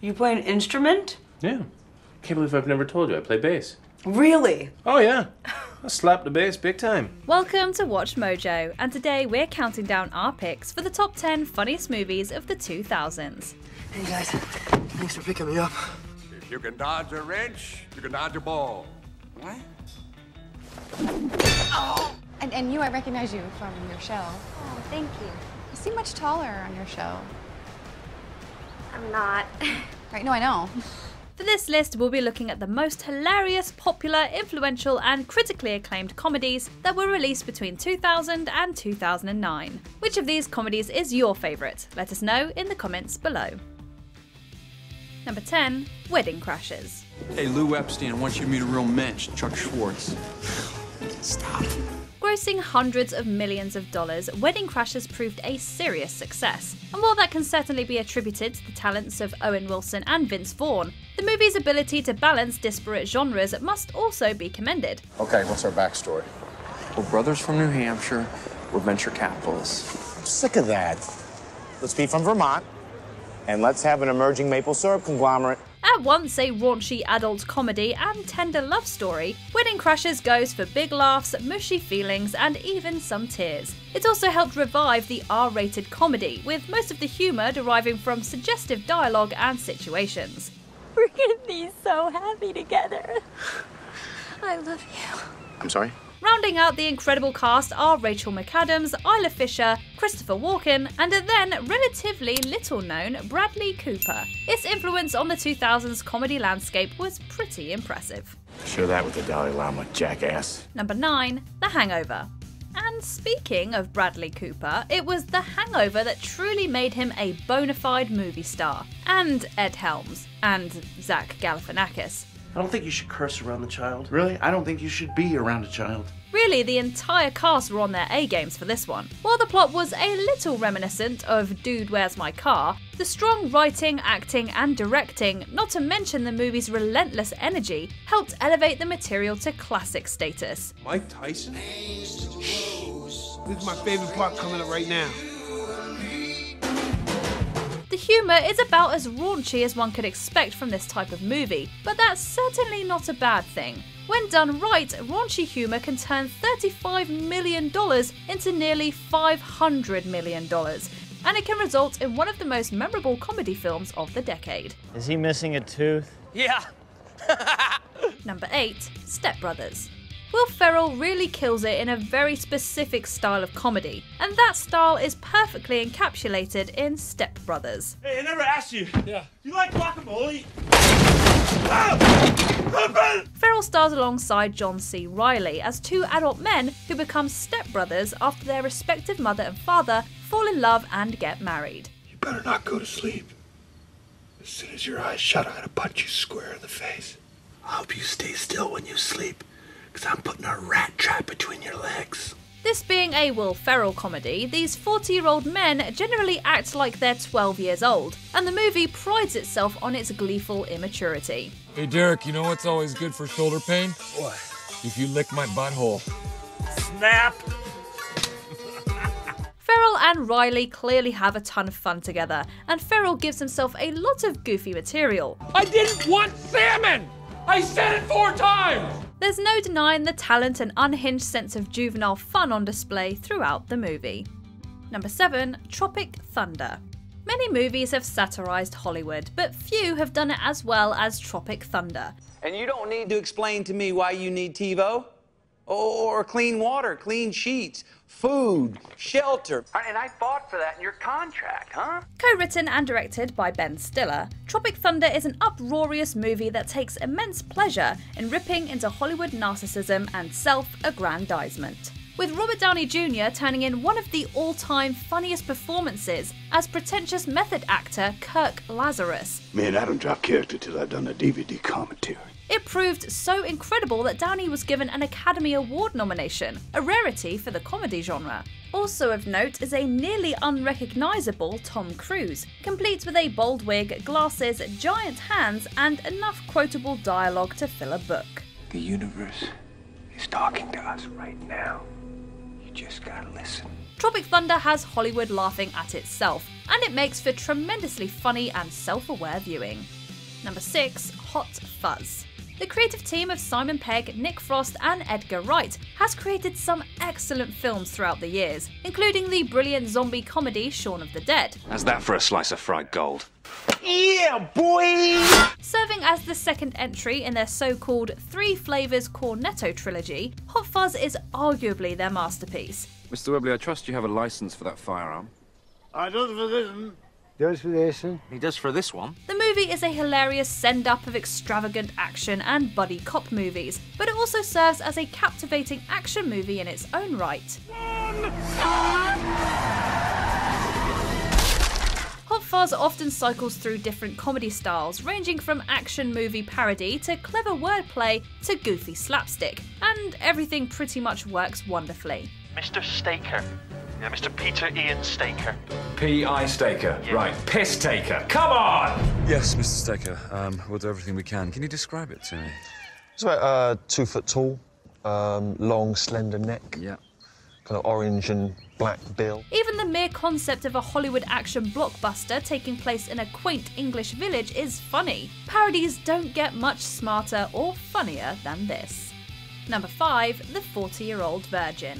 You play an instrument? Yeah. Can't believe I've never told you I play bass. Really? Oh yeah. I slapped the bass big time. Welcome to Watch Mojo, and today we're counting down our picks for the top 10 funniest movies of the 2000s. Hey guys, thanks for picking me up. If you can dodge a wrench, you can dodge a ball. What? Oh! And I recognize you from your show. Oh, thank you. You seem much taller on your show. I'm not. Right, no, I know. For this list, we'll be looking at the most hilarious, popular, influential, and critically acclaimed comedies that were released between 2000 and 2009. Which of these comedies is your favourite? Let us know in the comments below. Number 10, Wedding Crashers. Hey, Lou Epstein, I want you to meet a real mensch, Chuck Schwartz. Stop. Grossing hundreds of millions of dollars, Wedding Crashers proved a serious success. And while that can certainly be attributed to the talents of Owen Wilson and Vince Vaughn, the movie's ability to balance disparate genres must also be commended. Okay, what's our backstory? We're brothers from New Hampshire. We're venture capitalists. I'm sick of that. Let's be from Vermont, and let's have an emerging maple syrup conglomerate. At once a raunchy adult comedy and tender love story, Wedding Crashers goes for big laughs, mushy feelings, and even some tears. It also helped revive the R-rated comedy, with most of the humour deriving from suggestive dialogue and situations. We're gonna be so happy together. I love you. I'm sorry? Rounding out the incredible cast are Rachel McAdams, Isla Fisher, Christopher Walken, and a then relatively little-known Bradley Cooper. Its influence on the 2000s comedy landscape was pretty impressive. Share that with the Dalai Lama, jackass. Number 9, The Hangover. And speaking of Bradley Cooper, it was The Hangover that truly made him a bona fide movie star. And Ed Helms. And Zach Galifianakis. I don't think you should curse around the child. Really? I don't think you should be around a child. Really, the entire cast were on their A-games for this one. While the plot was a little reminiscent of Dude, Where's My Car, the strong writing, acting, and directing, not to mention the movie's relentless energy, helped elevate the material to classic status. Mike Tyson? This is my favorite part coming up right now. The humour is about as raunchy as one could expect from this type of movie, but that's certainly not a bad thing. When done right, raunchy humour can turn $35 million into nearly $500 million, and it can result in one of the most memorable comedy films of the decade. Is he missing a tooth? Yeah. Number 8, Step Brothers. Will Ferrell really kills it in a very specific style of comedy, and that style is perfectly encapsulated in Step Brothers. Hey, I never asked you. Yeah. Do you like guacamole? Ferrell stars alongside John C. Reilly as two adult men who become stepbrothers after their respective mother and father fall in love and get married. You better not go to sleep. As soon as your eyes shut, I'm gonna punch you square in the face. I hope you stay still when you sleep, because I'm putting a rat trap between your legs. This being a Will Ferrell comedy, these 40-year-old men generally act like they're 12 years old, and the movie prides itself on its gleeful immaturity. Hey Derek, you know what's always good for shoulder pain? What? If you lick my butthole. Snap! Ferrell and Riley clearly have a ton of fun together, and Ferrell gives himself a lot of goofy material. I didn't want salmon! I said it 4 times! There's no denying the talent and unhinged sense of juvenile fun on display throughout the movie. Number 7, Tropic Thunder. Many movies have satirized Hollywood, but few have done it as well as Tropic Thunder. And you don't need to explain to me why you need TiVo, or clean water, clean sheets, food, shelter. And I fought for that in your contract, huh? Co-written and directed by Ben Stiller, Tropic Thunder is an uproarious movie that takes immense pleasure in ripping into Hollywood narcissism and self-aggrandizement, with Robert Downey Jr. turning in one of the all-time funniest performances as pretentious method actor Kirk Lazarus. Man, I don't drop character till I've done a DVD commentary. It proved so incredible that Downey was given an Academy Award nomination, a rarity for the comedy genre. Also of note is a nearly unrecognisable Tom Cruise, complete with a bold wig, glasses, giant hands, and enough quotable dialogue to fill a book. The universe is talking to us right now. You just gotta listen. Tropic Thunder has Hollywood laughing at itself, and it makes for tremendously funny and self-aware viewing. Number 6. Hot Fuzz. The creative team of Simon Pegg, Nick Frost and Edgar Wright has created some excellent films throughout the years, including the brilliant zombie comedy Shaun of the Dead. How's that for a slice of fried gold? Yeah, boy! Serving as the second entry in their so-called Three Flavors Cornetto trilogy, Hot Fuzz is arguably their masterpiece. Mr. Webley, I trust you have a license for that firearm. I don't for this one. Does for this one. He does for this one. The movie is a hilarious send-up of extravagant action and buddy cop movies, but it also serves as a captivating action movie in its own right. Hot Fuzz often cycles through different comedy styles, ranging from action movie parody to clever wordplay to goofy slapstick, and everything pretty much works wonderfully. Mr. Staker. Yeah, Mr. Peter Ian Staker. P.I. Staker. Yeah. Right. Piss taker. Come on! Yes, Mr. Staker. We'll do everything we can. Can you describe it to me? It's about 2 foot tall, long, slender neck. Yeah. Kind of orange and black bill. Even the mere concept of a Hollywood action blockbuster taking place in a quaint English village is funny. Parodies don't get much smarter or funnier than this. Number 5. The 40-Year-Old Virgin.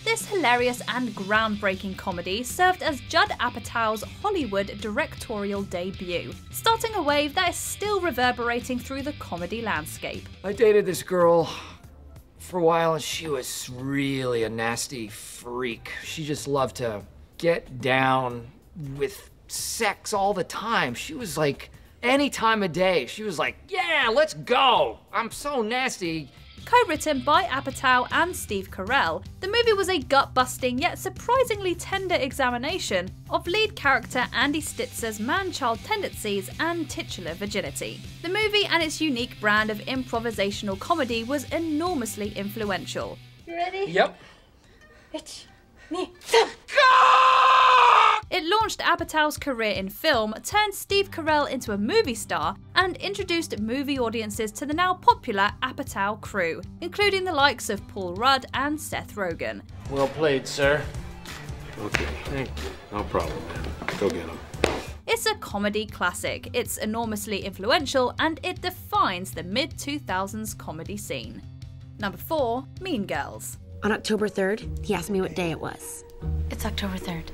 This hilarious and groundbreaking comedy served as Judd Apatow's Hollywood directorial debut, starting a wave that is still reverberating through the comedy landscape. I dated this girl for a while and she was really a nasty freak. She just loved to get down with sex all the time. She was like, any time of day, she was like, yeah, let's go. I'm so nasty. Co-written by Apatow and Steve Carell, the movie was a gut-busting yet surprisingly tender examination of lead character Andy Stitzer's man-child tendencies and titular virginity. The movie and its unique brand of improvisational comedy was enormously influential. You ready? Yep. It launched Apatow's career in film, turned Steve Carell into a movie star, and introduced movie audiences to the now popular Apatow crew, including the likes of Paul Rudd and Seth Rogen. Well played, sir. Okay, thank you. No problem, man. Go get him. It's a comedy classic, it's enormously influential, and it defines the mid-2000s comedy scene. Number 4. Mean Girls. On October 3rd, he asked me what day it was. It's October 3rd.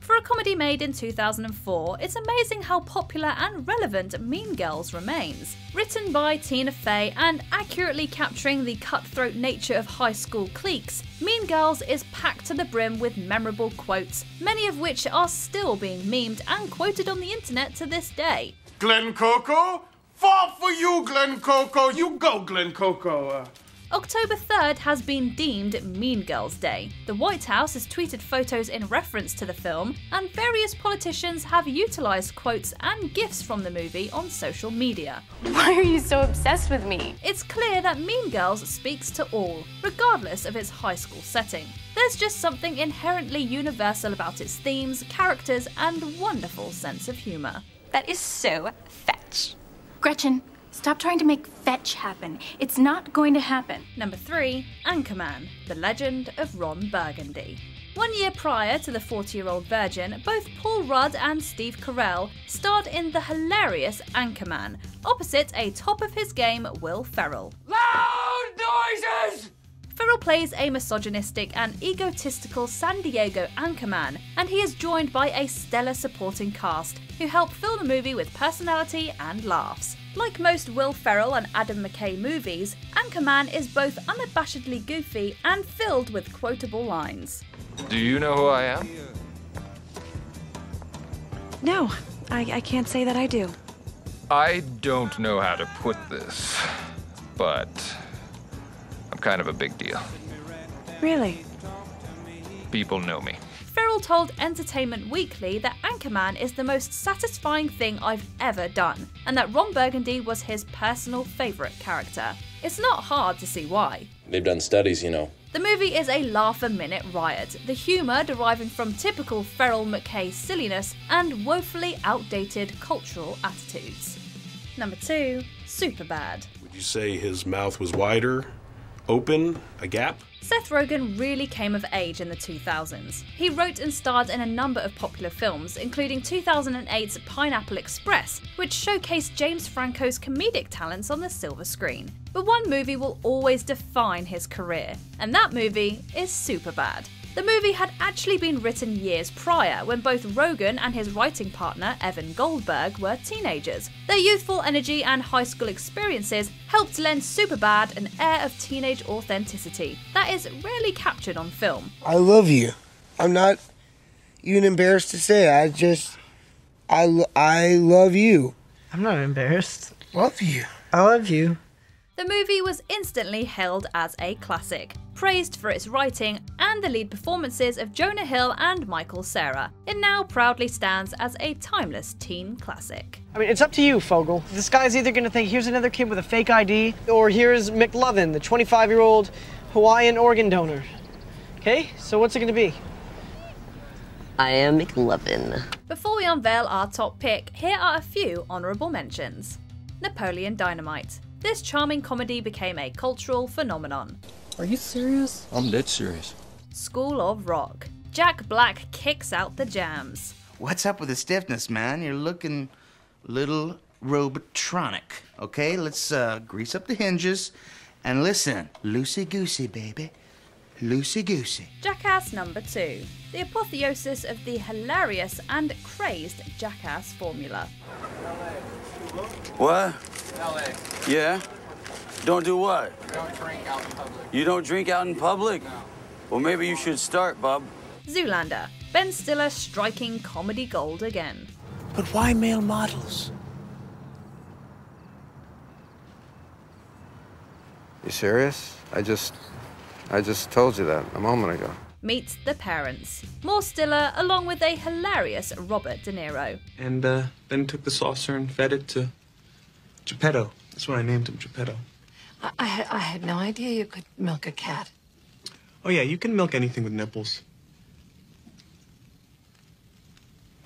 For a comedy made in 2004, it's amazing how popular and relevant Mean Girls remains. Written by Tina Fey and accurately capturing the cutthroat nature of high school cliques, Mean Girls is packed to the brim with memorable quotes, many of which are still being memed and quoted on the internet to this day. Glen Coco? Fought for you, Glen Coco. You go, Glen Coco. October 3rd has been deemed Mean Girls Day. The White House has tweeted photos in reference to the film, and various politicians have utilised quotes and GIFs from the movie on social media. Why are you so obsessed with me? It's clear that Mean Girls speaks to all, regardless of its high school setting. There's just something inherently universal about its themes, characters, and wonderful sense of humour. That is so fetch. Gretchen, stop trying to make fetch happen. It's not going to happen. Number 3. Anchorman, The Legend of Ron Burgundy. 1 year prior to The 40-Year-Old Virgin, both Paul Rudd and Steve Carell starred in the hilarious Anchorman, opposite a top-of-his-game Will Ferrell. Loud noises! Ferrell plays a misogynistic and egotistical San Diego anchorman, and he is joined by a stellar supporting cast who help fill the movie with personality and laughs. Like most Will Ferrell and Adam McKay movies, Anchorman is both unabashedly goofy and filled with quotable lines. Do you know who I am? No, I can't say that I do. I don't know how to put this, but I'm kind of a big deal. Really? People know me. Ferrell told Entertainment Weekly that Anchorman is the most satisfying thing I've ever done, and that Ron Burgundy was his personal favourite character. It's not hard to see why. They've done studies, you know. The movie is a laugh-a-minute riot, the humour deriving from typical Ferrell-McKay silliness and woefully outdated cultural attitudes. Number 2. Superbad. Would you say his mouth was wider, open, a gap? Seth Rogen really came of age in the 2000s. He wrote and starred in a number of popular films, including 2008's Pineapple Express, which showcased James Franco's comedic talents on the silver screen. But one movie will always define his career, and that movie is Superbad. The movie had actually been written years prior, when both Rogen and his writing partner, Evan Goldberg, were teenagers. Their youthful energy and high school experiences helped lend Superbad an air of teenage authenticity that is rarely captured on film. I love you. I'm not even embarrassed to say it. I love you. I'm not embarrassed. Love you. I love you. The movie was instantly hailed as a classic, praised for its writing and the lead performances of Jonah Hill and Michael Cera. It now proudly stands as a timeless teen classic. I mean, it's up to you, Fogel. This guy's either gonna think here's another kid with a fake ID, or here's McLovin, the 25-year-old Hawaiian organ donor. Okay, so what's it gonna be? I am McLovin. Before we unveil our top pick, here are a few honourable mentions. Napoleon Dynamite. This charming comedy became a cultural phenomenon. Are you serious? I'm dead serious. School of Rock. Jack Black kicks out the jams. What's up with the stiffness, man? You're looking a little robotronic. Okay, let's grease up the hinges and listen. Loosey-goosey, baby. Loosey-goosey. Jackass number 2. The apotheosis of the hilarious and crazed Jackass formula. What? LA. Yeah? Don't do what? Don't drink out in public. You don't drink out in public? No. Well, maybe you should start, bub. Zoolander. Ben Stiller striking comedy gold again. But why male models? You serious? I just told you that a moment ago. Meet the Parents. More Stiller, along with a hilarious Robert De Niro. And Ben took the saucer and fed it to Geppetto. That's what I named him, Geppetto. I had no idea you could milk a cat. Oh yeah, you can milk anything with nipples.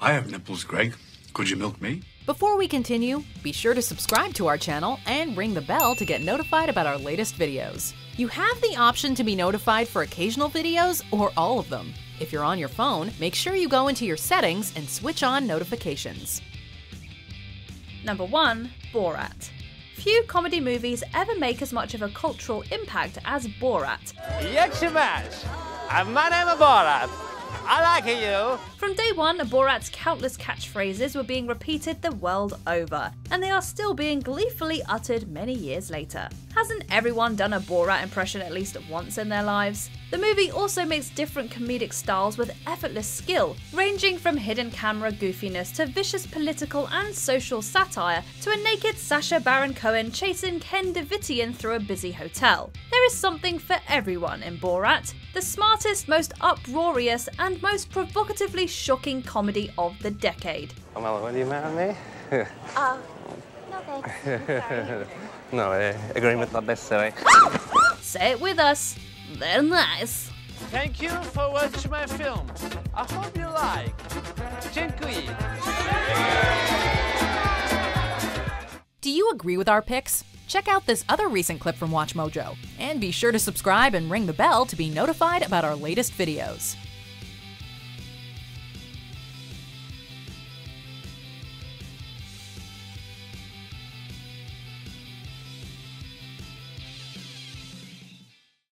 I have nipples, Greg. Could you milk me? Before we continue, be sure to subscribe to our channel and ring the bell to get notified about our latest videos. You have the option to be notified for occasional videos or all of them. If you're on your phone, make sure you go into your settings and switch on notifications. Number 1. Borat. Few comedy movies ever make as much of a cultural impact as Borat. My name is Borat. I like you. From day one, Borat's countless catchphrases were being repeated the world over, and they are still being gleefully uttered many years later. Hasn't everyone done a Borat impression at least once in their lives? The movie also makes different comedic styles with effortless skill, ranging from hidden camera goofiness to vicious political and social satire to a naked Sacha Baron Cohen chasing Ken Davitian through a busy hotel. There is something for everyone in Borat, the smartest, most uproarious, and most provocatively shocking comedy of the decade. Carmela, do you marry me? No thanks. No, agreement not necessary. Say it with us. They're nice. Thank you for watching my film. I hope you like. Dziękuję. Do you agree with our picks? Check out this other recent clip from WatchMojo. And be sure to subscribe and ring the bell to be notified about our latest videos.